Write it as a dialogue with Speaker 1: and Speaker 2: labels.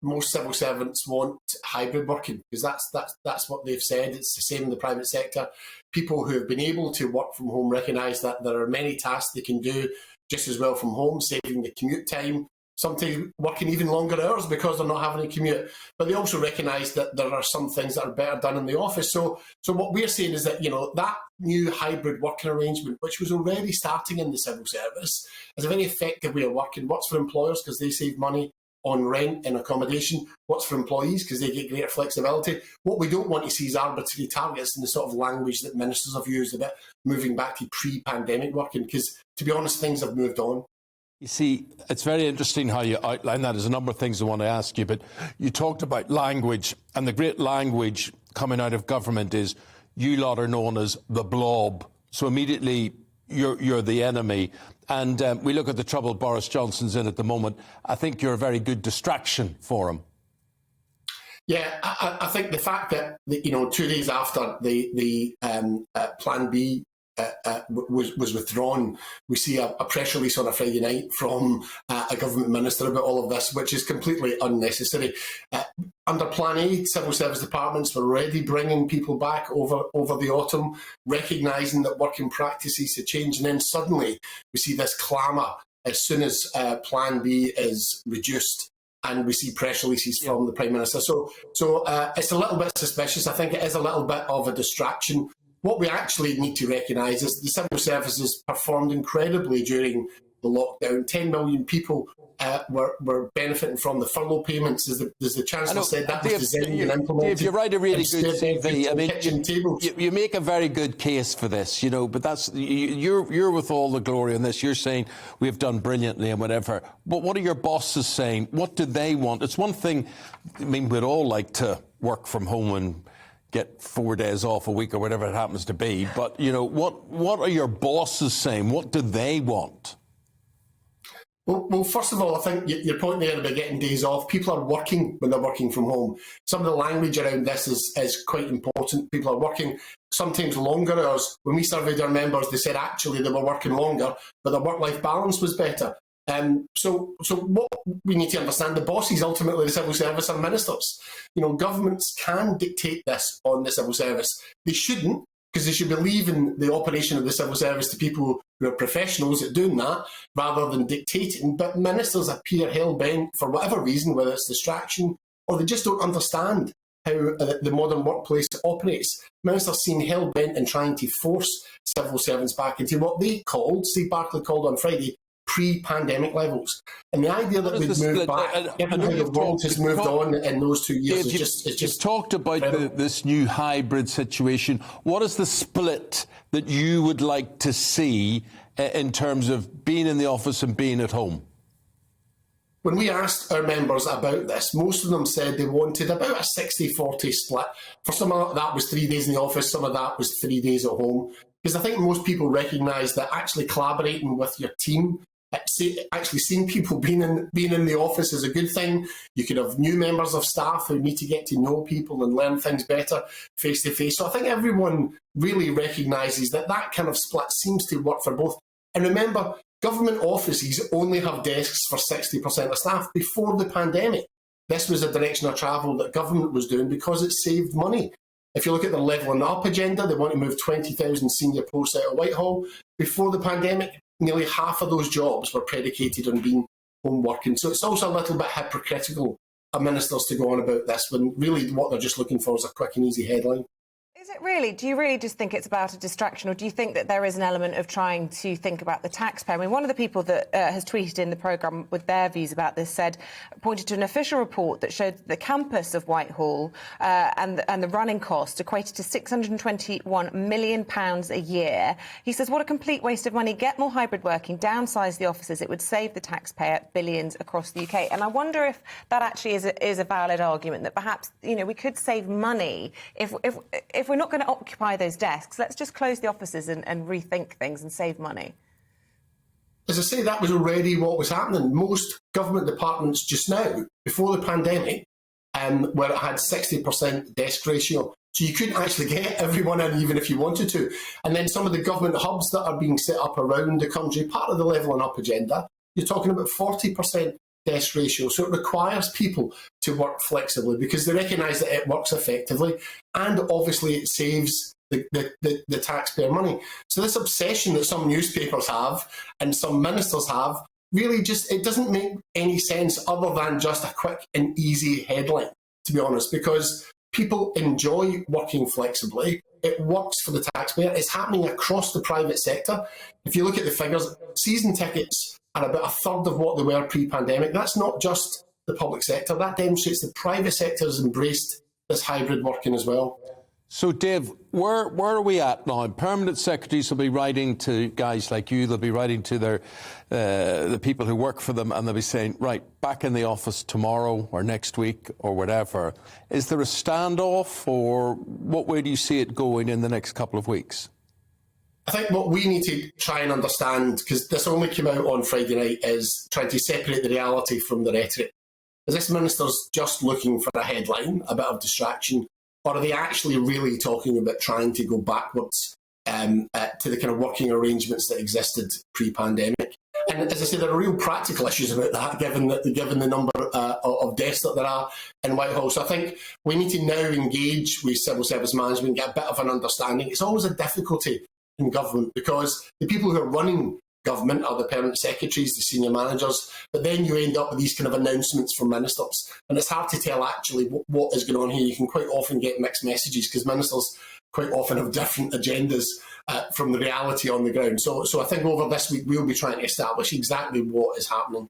Speaker 1: most civil servants want hybrid working, because that's what they've said. It's the same in the private sector. People who have been able to work from home recognise that there are many tasks they can do just as well from home, saving the commute time, sometimes working even longer hours because they're not having a commute. But they also recognise that there are some things that are better done in the office. So what we're saying is that, that new hybrid working arrangement, which was already starting in the civil service, is a very effective way of working. Works for employers because they save money on rent and accommodation. Works for employees because they get greater flexibility. What we don't want to see is arbitrary targets in the sort of language that ministers have used about moving back to pre-pandemic working, because, to be honest, things have moved on.
Speaker 2: You see, it's very interesting how you outline that. There's a number of things I want to ask you, but you talked about language, and the great language coming out of government is you lot are known as the blob. So immediately you're the enemy. And we look at the trouble Boris Johnson's in at the moment. I think you're a very good distraction for him.
Speaker 1: Yeah, I think the fact that 2 days after the Plan B was withdrawn, we see a press release on a Friday night from a government minister about all of this, which is completely unnecessary. Under Plan A, civil service departments were already bringing people back over the autumn, recognising that working practices had changed, and then suddenly we see this clamour as soon as Plan B is reduced. And we see press releases from the Prime Minister. So it's a little bit suspicious. I think it is a little bit of a distraction. What we actually need to recognise is the civil services performed incredibly during the lockdown. 10 million people were benefiting from the furlough payments. As the Chancellor said, that was designed and implemented.
Speaker 2: Dave, you write a really good CV.
Speaker 1: I mean,
Speaker 2: you make a very good case for this, but that's you're with all the glory on this. You're saying we've done brilliantly and whatever. But what are your bosses saying? What do they want? It's one thing. I mean, we'd all like to work from home and get 4 days off a week or whatever it happens to be. But what are your bosses saying? What do they want?
Speaker 1: Well, first of all, I think your point there about getting days off, people are working when they're working from home. Some of the language around this is quite important. People are working sometimes longer hours. When we surveyed our members, they said actually they were working longer, but their work-life balance was better. So what we need to understand, the bosses, ultimately the civil service, are ministers. Governments can dictate this on the civil service. They shouldn't, because they should be leaving the operation of the civil service to people who are professionals at doing that, rather than dictating. But ministers appear hell-bent, for whatever reason, whether it's distraction or they just don't understand how the modern workplace operates. Ministers seem hell-bent in trying to force civil servants back into what they called, Steve Barclay called on Friday, pre-pandemic levels. And the idea that we've moved back, given how the world has moved on in those 2 years, is just...
Speaker 2: You've talked about this new hybrid situation. What is the split that you would like to see in terms of being in the office and being at home?
Speaker 1: When we asked our members about this, most of them said they wanted about a 60-40 split. For some of that was 3 days in the office, some of that was 3 days at home. Because I think most people recognise that actually collaborating with your team, actually seeing people being in the office is a good thing. You could have new members of staff who need to get to know people and learn things better face to face. So I think everyone really recognises that kind of split seems to work for both. And remember, government offices only have desks for 60% of staff. Before the pandemic, this was a direction of travel that government was doing because it saved money. If you look at the levelling up agenda, they want to move 20,000 senior posts out of Whitehall. Before the pandemic, nearly half of those jobs were predicated on being home working. So it's also a little bit hypocritical of ministers to go on about this when really what they're just looking for is a quick and easy headline.
Speaker 3: Is it really? Do you really just think it's about a distraction, or do you think that there is an element of trying to think about the taxpayer? I mean, one of the people that has tweeted in the programme with their views about this pointed to an official report that showed that the campus of Whitehall and the running cost equated to £621 million a year. He says, what a complete waste of money. Get more hybrid working, downsize the offices. It would save the taxpayer billions across the UK. And I wonder if that actually is a valid argument, that perhaps, we could save money if we're not going to occupy those desks. Let's just close the offices and rethink things and save money.
Speaker 1: As I say, that was already what was happening. Most government departments just now, before the pandemic, where it had 60% desk ratio. So you couldn't actually get everyone in, even if you wanted to. And then some of the government hubs that are being set up around the country, part of the levelling up agenda, you're talking about 40% desk ratio. So it requires people to work flexibly because they recognise that it works effectively, and obviously it saves the taxpayer money. So this obsession that some newspapers have and some ministers have really just, it doesn't make any sense other than just a quick and easy headline, to be honest, because people enjoy working flexibly. It works for the taxpayer. It's happening across the private sector. If you look at the figures, season tickets are about a third of what they were pre-pandemic. That's not just the public sector. That demonstrates the private sector has embraced this hybrid working as well.
Speaker 2: So, Dave, where are we at now? Permanent secretaries will be writing to guys like you. They'll be writing to the people who work for them, and they'll be saying, right, back in the office tomorrow or next week or whatever. Is there a standoff, or what way do you see it going in the next couple of weeks?
Speaker 1: I think what we need to try and understand, because this only came out on Friday night, is trying to separate the reality from the rhetoric. Is this minister's just looking for a headline, a bit of distraction? Or are they actually really talking about trying to go backwards to the kind of working arrangements that existed pre-pandemic? And as I say, there are real practical issues about that, given the number of deaths that there are in Whitehall. So I think we need to now engage with civil service management, get a bit of an understanding. It's always a difficulty in government because the people who are running government are the permanent secretaries, the senior managers, but then you end up with these kind of announcements from ministers. And it's hard to tell actually what is going on here. You can quite often get mixed messages because ministers quite often have different agendas from the reality on the ground. So I think over this week we'll be trying to establish exactly what is happening.